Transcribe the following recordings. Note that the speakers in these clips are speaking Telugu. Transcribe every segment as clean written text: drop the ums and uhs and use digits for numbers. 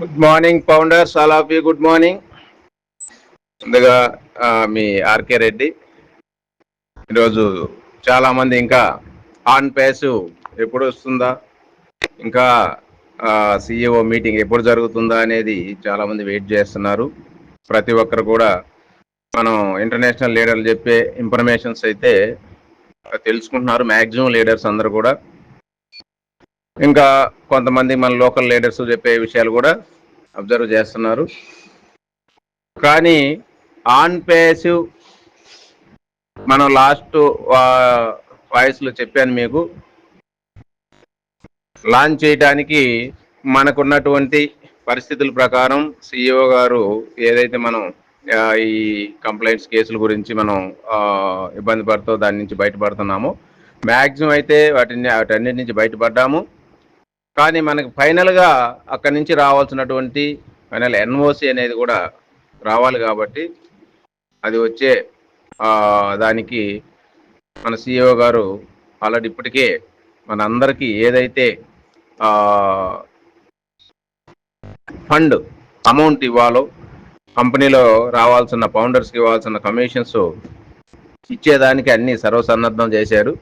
Good morning founders, all of you good morning. ముందుగా మీ ఆర్కే రెడ్డి. ఈరోజు చాలామంది ఇంకా ఆన్ పేసు ఎప్పుడు వస్తుందా, ఇంకా సిఇఓ మీటింగ్ ఎప్పుడు జరుగుతుందా అనేది చాలామంది వెయిట్ చేస్తున్నారు. ప్రతి ఒక్కరు కూడా మనం ఇంటర్నేషనల్ లీడర్లు చెప్పే ఇన్ఫర్మేషన్స్ అయితే తెలుసుకుంటున్నారు. మ్యాక్సిమం లీడర్స్ అందరూ కూడా, ఇంకా కొంతమంది మన లోకల్ లీడర్స్ చెప్పే విషయాలు కూడా అబ్జర్వ్ చేస్తున్నారు. కానీ ఆన్ పేసివ్ మనం లాస్ట్ వాయిస్లో చెప్పాను మీకు, లాంచ్ చేయడానికి మనకున్నటువంటి పరిస్థితుల ప్రకారం సిఇఓ గారు ఏదైతే మనం ఈ కంప్లైంట్స్ కేసుల గురించి మనం ఇబ్బంది పడుతూ దాని నుంచి బయటపడుతున్నామో, మ్యాక్సిమం అయితే వాటన్నిటి నుంచి బయటపడ్డాము. కానీ మనకి ఫైనల్గా అక్కడి నుంచి రావాల్సినటువంటి ఫైనల్ ఎన్ఓసి అనేది కూడా రావాలి. కాబట్టి అది వచ్చే దానికి మన సిఇఓ గారు ఆల్రెడీ ఇప్పటికే మన అందరికీ ఏదైతే ఫండ్ అమౌంట్ ఇవ్వాలో, కంపెనీలో రావాల్సిన ఫౌండర్స్కి ఇవ్వాల్సిన కమిషన్స్ ఇచ్చేదానికి అన్నీ సర్వసన్నద్ధం చేశారు.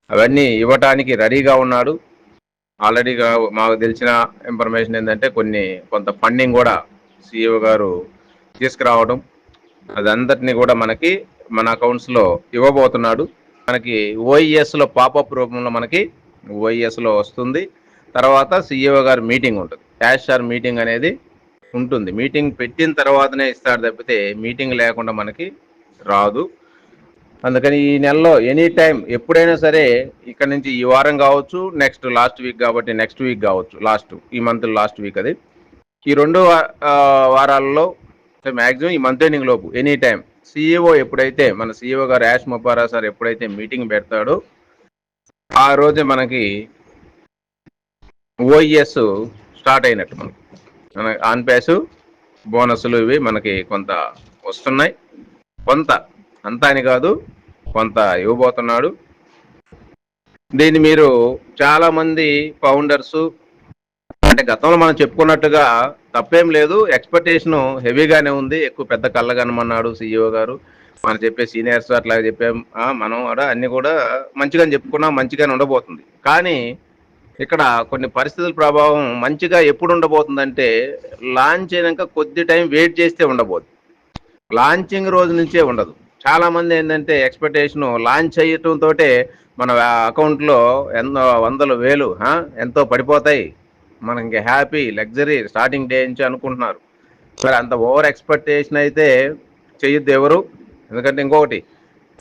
అవన్నీ ఇవ్వటానికి రెడీగా ఉన్నాడు. ఆల్రెడీగా మాకు తెలిసిన ఇన్ఫర్మేషన్ ఏంటంటే కొంత ఫండింగ్ కూడా సిఇఓ గారు తీసుకురావడం, అదంతటినీ కూడా మన అకౌంట్స్లో ఇవ్వబోతున్నాడు. మనకి ఓఈఎస్లో పాపప్ రూపంలో మనకి ఓఈఎస్లో వస్తుంది. తర్వాత సిఇఓ గారు మీటింగ్ ఉంటుంది, క్యాష్ మీటింగ్ అనేది ఉంటుంది. మీటింగ్ పెట్టిన తర్వాతనే ఇస్తాడు తప్పితే మీటింగ్ లేకుండా మనకి రాదు. అందుకని ఈ నెలలో ఎనీ టైం ఎప్పుడైనా సరే, ఇక్కడ నుంచి ఈ వారం కావచ్చు, నెక్స్ట్ లాస్ట్ వీక్ కాబట్టి నెక్స్ట్ వీక్ కావచ్చు, ఈ మంత్ లాస్ట్ వీక్, అది ఈ 2 వారాల్లో మ్యాక్సిమం ఈ మంత్ ఎండింగ్ లోపు ఎనీ టైం సిఇఓ ఎప్పుడైతే మన సిఇఓ గారు యాష్ ముపారా సార్ ఎప్పుడైతే మీటింగ్ పెడతాడో ఆ రోజే మనకి ఓఈఎస్ స్టార్ట్ అయినట్టు. మన ఆన్ పేసు బోనస్లు ఇవి మనకి కొంత వస్తున్నాయి. కొంత, అంతా అని కాదు, కొంత ఇవ్వబోతున్నాడు. దీన్ని మీరు చాలామంది ఫౌండర్స్ అంటే గతంలో మనం చెప్పుకున్నట్టుగా తప్పేం లేదు, ఎక్స్పెక్టేషన్ హెవీగానే ఉంది. ఎక్కువ పెద్ద కళ్ళగనమన్నాడు సిఇఓ గారు. మనం చెప్పే సీనియర్స్ అట్లాగే చెప్పాం, మనం కూడా అన్ని కూడా మంచిగానే చెప్పుకున్నాం, మంచిగానే ఉండబోతుంది. కానీ ఇక్కడ కొన్ని పరిస్థితుల ప్రభావం మంచిగా ఎప్పుడు ఉండబోతుందంటే, లాంచ్ అయినాక కొద్ది టైం వెయిట్ చేస్తే ఉండబోతుంది, లాంచింగ్ రోజు నుంచే ఉండదు. చాలామంది ఏంటంటే ఎక్స్పెక్టేషన్ లాంచ్ అయ్యటంతో మన అకౌంట్లో ఎన్నో వందల వేలు ఎంతో పడిపోతాయి, మనకి హ్యాపీ లగ్జరీ స్టార్టింగ్ డే నుంచి అనుకుంటున్నారు. మరి అంత ఓవర్ ఎక్స్పెక్టేషన్ అయితే చెయ్యొద్దు ఎవరు. ఎందుకంటే ఇంకొకటి,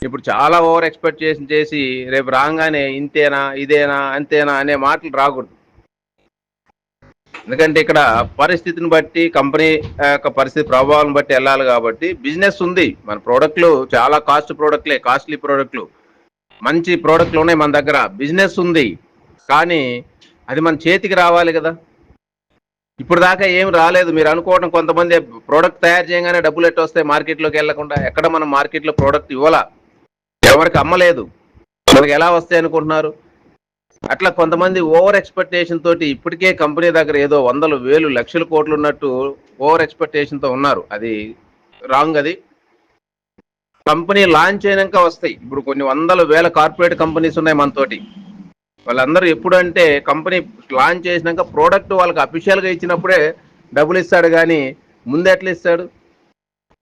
ఇప్పుడు చాలా ఓవర్ ఎక్స్పెక్టేషన్ చేసి రేపు రాగానే ఇంతేనా, ఇదేనా, అంతేనా అనే మాటలు రాకూడదు. ఎందుకంటే ఇక్కడ పరిస్థితిని బట్టి, కంపెనీ యొక్క పరిస్థితి ప్రభావం బట్టి వెళ్ళాలి. కాబట్టి బిజినెస్ ఉంది, మన ప్రోడక్ట్లు చాలా కాస్ట్లీ ప్రోడక్ట్లు, మంచి ప్రోడక్ట్లు ఉన్నాయి మన దగ్గర, బిజినెస్ ఉంది. కానీ అది మన చేతికి రావాలి కదా. ఇప్పుడు దాకా ఏం రాలేదు. మీరు అనుకోవడం, కొంతమంది ప్రోడక్ట్ తయారు చేయగానే డబ్బులు ఎట్టు వస్తాయి మార్కెట్లోకి వెళ్లకుండా, ఎక్కడ మనం మార్కెట్లో ప్రోడక్ట్ ఇవ్వాలా, ఎవరికి అమ్మలేదు, మనకి ఎలా వస్తాయి అనుకుంటున్నారు. అట్లా కొంతమంది ఓవర్ ఎక్స్పెక్టేషన్ తోటి ఇప్పటికే కంపెనీ దగ్గర ఏదో వందలు వేలు లక్షల కోట్లు ఉన్నట్టు ఓవర్ ఎక్స్పెక్టేషన్తో ఉన్నారు. అది రాంగ్. అది కంపెనీ లాంచ్ అయినాక వస్తాయి. ఇప్పుడు కొన్ని వందల వేల కార్పొరేట్ కంపెనీస్ ఉన్నాయి మనతోటి. వాళ్ళందరూ ఎప్పుడంటే కంపెనీ లాంచ్ చేసినాక ప్రోడక్ట్ వాళ్ళకి అఫీషియల్గా ఇచ్చినప్పుడే డబ్బులు ఇస్తాడు. కానీ ముందు ఎట్లా ఇస్తాడు?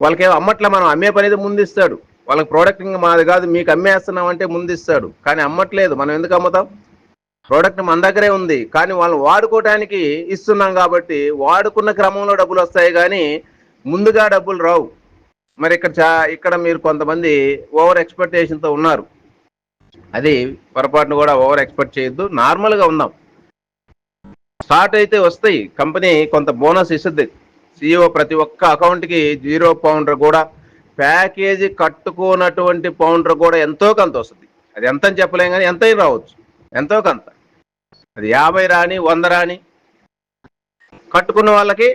వాళ్ళకేమో అమ్మట్లా, మనం అమ్మే పనిది ముందు ఇస్తాడు. వాళ్ళకి ప్రోడక్ట్ ఇంకా మాది కాదు మీకు అమ్మేస్తున్నాం అంటే ముందు ఇస్తాడు. కానీ అమ్మట్లేదు. మనం ఎందుకు అమ్ముతాం? ప్రోడక్ట్ మన దగ్గరే ఉంది, కానీ వాళ్ళు వాడుకోవడానికి ఇస్తున్నాం. కాబట్టి వాడుకున్న క్రమంలో డబ్బులు వస్తాయి, కానీ ముందుగా డబ్బులు రావు. మరి ఇక్కడ మీరు కొంతమంది ఓవర్ ఎక్స్పెక్టేషన్తో ఉన్నారు. అది పొరపాటును కూడా ఓవర్ ఎక్స్పెక్ట్ చేయొద్దు, నార్మల్గా ఉందాం. స్టార్ట్ అయితే వస్తాయి, కంపెనీ కొంత బోనస్ ఇస్తుంది. సిఇఓ ప్రతి ఒక్క అకౌంట్కి 0 పౌండర్ కూడా, ప్యాకేజీ కట్టుకున్నటువంటి పౌండర్ కూడా ఎంతో కొంత వస్తుంది. అది ఎంత అని చెప్పలేం, కానీ ఎంతైనా రావచ్చు, ఎంతో కొంత. అది 50 రాని 100 రాని కట్టుకున్న వాళ్ళకి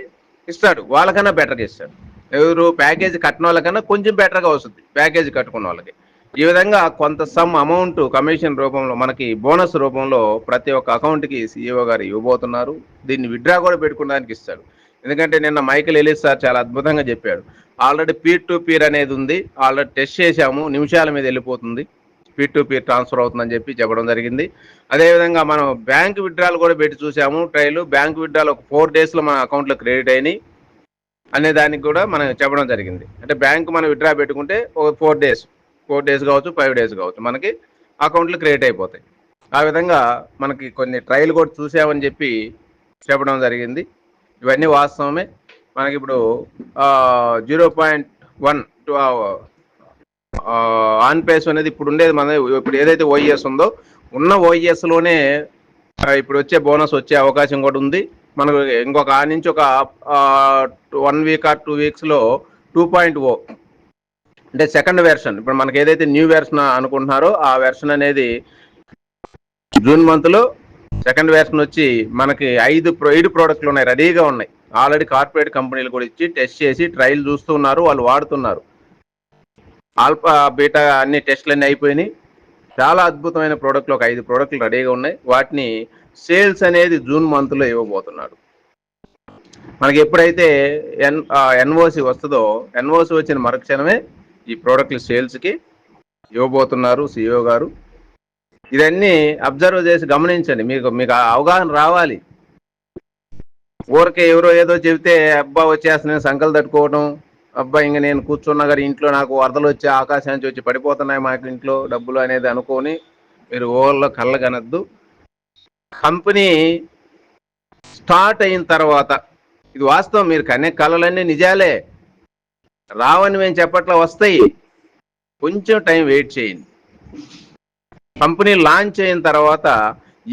ఇస్తాడు, వాళ్ళకన్నా బెటర్గా ఇస్తాడు. ఎవరు ప్యాకేజీ కట్టిన వాళ్ళకన్నా కొంచెం బెటర్గా వస్తుంది ప్యాకేజీ కట్టుకున్న వాళ్ళకి. ఈ విధంగా కొంత సమ్ అమౌంట్ కమిషన్ రూపంలో మనకి బోనస్ రూపంలో ప్రతి ఒక్క అకౌంట్కి సీఈఓ గారు ఇవ్వబోతున్నారు. దీన్ని విత్‌డ్రా కూడా పెట్టుకోవడానికి ఇస్తాడు. ఎందుకంటే నిన్న మైకేల్ ఎలిస్ సార్ చాలా అద్భుతంగా చెప్పాడు. ఆల్రెడీ పీర్ టు పీర్ అనేది ఉంది. ఆల్రెడీ టెస్ట్ చేశాము. నిమిషాల మీద వెళ్ళిపోతుంది. పీర్ టు పీర్ ట్రాన్స్ఫర్ అవుతుందని చెప్పడం జరిగింది. అదేవిధంగా మనం బ్యాంక్ విత్‌డ్రాలు కూడా పెట్టి చూసాము ట్రయల్. బ్యాంక్ విత్‌డ్రాలు ఒక 4 డేస్‌లో మన అకౌంట్‌లో క్రెడిట్ అయినాయి అనే దానికి కూడా మనం చెప్పడం జరిగింది. అంటే బ్యాంక్ మనం విత్‌డ్రా పెట్టుకుంటే ఒక 4 డేస్ కావచ్చు, 5 డేస్ కావచ్చు, మనకి అకౌంట్లు క్రియేట్ అయిపోతాయి. ఆ విధంగా మనకి కొన్ని ట్రయల్ కూడా చూసామని చెప్పడం జరిగింది. ఇవన్నీ వాస్తవమే. మనకి ఇప్పుడు 0.1 ఆన్ పేస్ అనేది ఇప్పుడు ఉండేది మన ఇప్పుడు ఏదైతే ఓఈఎస్ ఉందో ఉన్న ఓఈఎస్లోనే ఇప్పుడు వచ్చే బోనస్ వచ్చే అవకాశం కూడా ఉంది. మనకు ఇంకొక నుంచి ఒక 1 వీక్ ఆర్ 2 వీక్స్లో 2.0 అంటే సెకండ్ వెర్షన్, ఇప్పుడు మనకి ఏదైతే న్యూ వెర్షన్ అనుకుంటున్నారో ఆ వెర్షన్ అనేది జూన్ మంత్లో సెకండ్ వెర్షన్ వచ్చి మనకి 5 ప్రోడక్ట్లు ఉన్నాయి, రెడీగా ఉన్నాయి. ఆల్రెడీ కార్పొరేట్ కంపెనీలు కూడా ఇచ్చి టెస్ట్ చేసి ట్రయల్ చూస్తున్నారు, వాళ్ళు వాడుతున్నారు. ఆల్ఫా బీటా అన్ని టెస్ట్లు అన్నీ అయిపోయినాయి. చాలా అద్భుతమైన ప్రోడక్ట్లు ఒక 5 ప్రోడక్ట్లు రెడీగా ఉన్నాయి. వాటిని సేల్స్ అనేది జూన్ మంత్లో ఇవ్వబోతున్నాడు. మనకి ఎప్పుడైతే ఎన్ఓసి వస్తుందో ఎన్ఓసి వచ్చిన మరుక్షణమే ఈ ప్రోడక్ట్లు సేల్స్కి ఇవ్వబోతున్నారు సీఈఓ గారు. ఇదన్నీ అబ్జర్వ్ చేసి గమనించండి, మీకు అవగాహన రావాలి. ఊరికే ఎవరో ఏదో చెబితే అబ్బా వచ్చేస్తున్నాయి సంకలు తట్టుకోవడం, అబ్బా ఇంక నేను కూర్చున్నా గారి ఇంట్లో నాకు వరదలు వచ్చి ఆకాశానికి వచ్చి పడిపోతున్నాయి మాకు ఇంట్లో డబ్బులు అనేది అనుకొని మీరు ఓవర్లో కళ్ళ కనద్దు. కంపెనీ స్టార్ట్ అయిన తర్వాత ఇది వాస్తవం, మీరు కనే కళలన్నీ నిజాలే, రావని మేము చెప్పట్లా, వస్తాయి. కొంచెం టైం వెయిట్ చేయండి. కంపెనీ లాంచ్ అయిన తర్వాత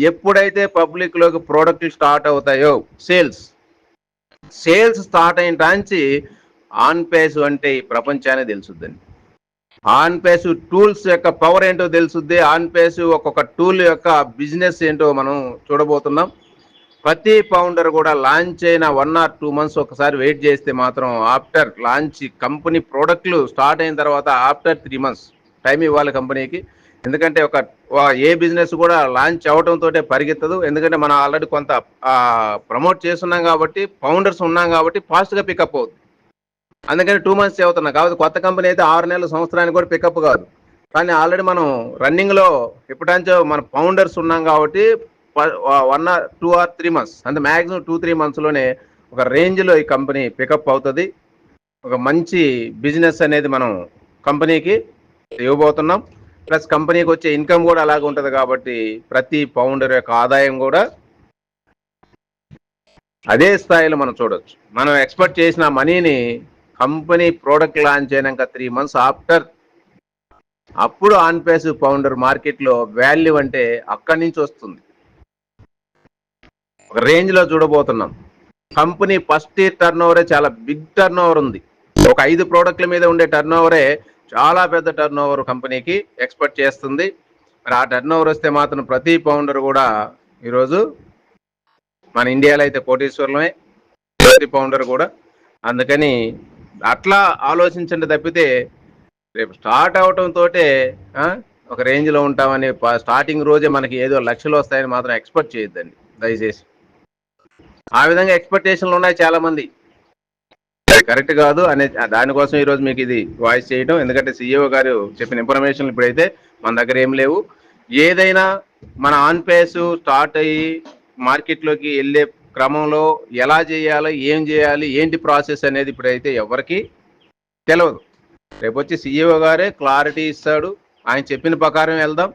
ఎప్పుడైతే పబ్లిక్లోకి ప్రోడక్ట్లు స్టార్ట్ అవుతాయో సేల్స్ స్టార్ట్ అయిన నుంచి ఆన్ పేస్ అంటే ఈ ప్రపంచాన్ని తెలుసుద్దండి. ఆన్ పేస్ టూల్స్ యొక్క పవర్ ఏంటో తెలుసుద్ది. ఆన్ పేస్ ఒక్కొక్క టూల్ యొక్క బిజినెస్ ఏంటో మనం చూడబోతున్నాం. ప్రతి ఫౌండర్ కూడా లాంచ్ అయిన 1 or 2 months ఒకసారి వెయిట్ చేస్తే మాత్రం ఆఫ్టర్ లాంచ్ కంపెనీ ప్రోడక్ట్లు స్టార్ట్ అయిన తర్వాత ఆఫ్టర్ 3 months టైం ఇవ్వాలి కంపెనీకి. ఎందుకంటే ఏ బిజినెస్ కూడా లాంచ్ అవడంతో పరిగెత్తదు. ఎందుకంటే మనం ఆల్రెడీ కొంత ప్రమోట్ చేస్తున్నాం కాబట్టి, ఫౌండర్స్ ఉన్నాం కాబట్టి ఫాస్ట్గా పికప్ అవుతుంది. అందుకని 2 months అవుతున్నాం కాబట్టి కొత్త కంపెనీ అయితే 6 నెలల సంవత్సరానికి కూడా పికప్ కాదు. కానీ ఆల్రెడీ మనం రన్నింగ్లో ఎప్పుడంచో మన ఫౌండర్స్ ఉన్నాం కాబట్టి 1 or 2 or 3 months అంటే మ్యాక్సిమం 2-3 monthsలోనే ఒక రేంజ్లో ఈ కంపెనీ పికప్ అవుతుంది. ఒక మంచి బిజినెస్ అనేది మనం కంపెనీకి ఇవ్వబోతున్నాం. ప్లస్ కంపెనీకి వచ్చే ఇన్కమ్ కూడా అలాగే ఉంటుంది కాబట్టి ప్రతి ఫౌండర్ యొక్క ఆదాయం కూడా అదే స్థాయిలో మనం చూడవచ్చు. మనం ఎక్స్పెక్ట్ చేసిన మనీని కంపెనీ ప్రోడక్ట్ లాంచ్ అయినాక 3 months ఆఫ్టర్ అప్పుడు ఆన్ పేస్ ఫౌండర్ మార్కెట్లో వాల్యూ అంటే అక్కడి నుంచి వస్తుంది. ఒక రేంజ్లో చూడబోతున్నాం. కంపెనీ ఫస్ట్ ఇయర్ టర్న్ ఓవరే చాలా బిగ్ టర్న్ ఓవర్ ఉంది. ఒక 5 ప్రోడక్ట్ల మీద ఉండే టర్న్ ఓవరే చాలా పెద్ద టర్న్ ఓవర్ కంపెనీకి ఎక్స్పెక్ట్ చేస్తుంది. మరి ఆ టర్న్ ఓవర్ వస్తే మాత్రం ప్రతి ఫౌండర్ కూడా ఈరోజు మన ఇండియాలో అయితే కోటీశ్వరులమే, ప్రతి ఫౌండర్ కూడా. అందుకని అట్లా ఆలోచించండి తప్పితే రేపు స్టార్ట్ అవటంతో ఒక రేంజ్లో ఉంటామని స్టార్టింగ్ రోజే మనకి ఏదో లక్షలు వస్తాయని మాత్రం ఎక్స్పెక్ట్ చేయొద్దండి దయచేసి. ఆ విధంగా ఎక్స్పెక్టేషన్లు ఉన్నాయి చాలా మంది, కరెక్ట్ కాదు అనే దానికోసం ఈరోజు మీకు ఇది వాయిస్ చేయడం. ఎందుకంటే సీఈఓ గారు చెప్పిన ఇన్ఫర్మేషన్ ఇప్పుడైతే మన దగ్గర ఏం లేవు. ఏదైనా మన ఆన్ పేస్ స్టార్ట్ అయ్యి మార్కెట్లోకి వెళ్ళే క్రమంలో ఎలా చేయాలి, ఏం చేయాలి, ఏంటి ప్రాసెస్ అనేది ఇప్పుడైతే ఎవరికి తెలియదు. రేపు వచ్చి సీఈఓ గారే క్లారిటీ ఇస్తాడు. ఆయన చెప్పిన ప్రకారం వెళ్దాం.